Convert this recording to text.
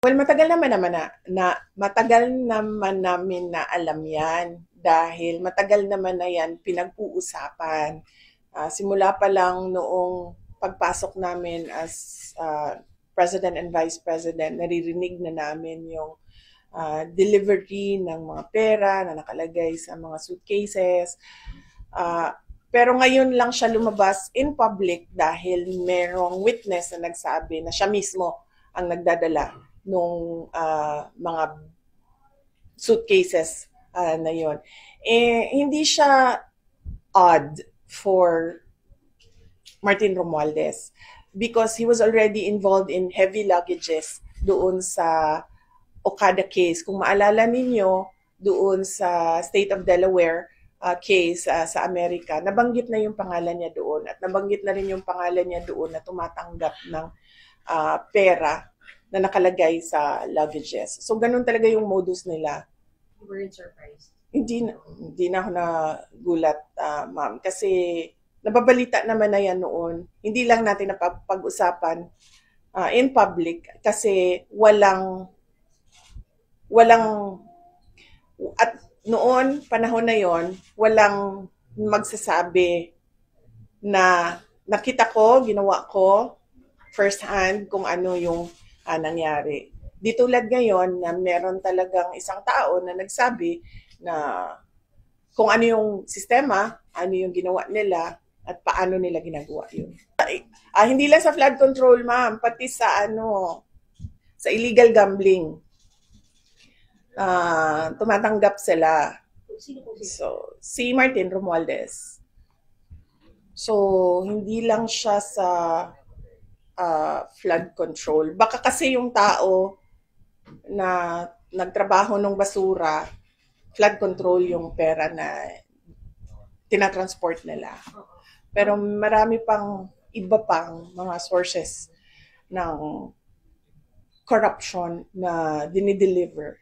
Well, matagal naman namin na alam 'yan dahil matagal naman na 'yan pinag-uusapan. Simula pa lang noong pagpasok namin as President and Vice President, naririnig na namin yung delivery ng mga pera na nakalagay sa mga suitcases. Pero ngayon lang siya lumabas in public dahil merong witness na nagsabi na siya mismo ang nagdadala nung mga suitcases na yon. Hindi siya odd for Martin Romualdez because he was already involved in heavy luggages doon sa Okada case. Kung maalala ninyo, doon sa State of Delaware case sa Amerika, nabanggit na yung pangalan niya doon at nabanggit na rin yung pangalan niya doon na tumatanggap ng pera na nakalagay sa luggages. So, ganun talaga yung modus nila. Were you surprised? Hindi na ako nagulat, ma'am. Kasi nababalita naman na yan noon. Hindi lang natin napag-usapan in public kasi at noon, panahon na yon, walang magsasabi na nakita ko, ginawa ko, first hand kung ano yung nangyari. Di tulad ngayon na meron talagang isang tao na nagsabi na kung ano yung sistema, ano yung ginawa nila, at paano nila ginagawa yun. Hindi lang sa flood control, ma'am, pati sa sa illegal gambling. Tumatanggap sila. So, si Martin Romualdez. So, hindi lang siya sa flood control. Baka kasi yung tao na nagtrabaho ng basura, flood control yung pera na tinatransport nila. Pero marami pang iba pang mga sources ng corruption na dinideliver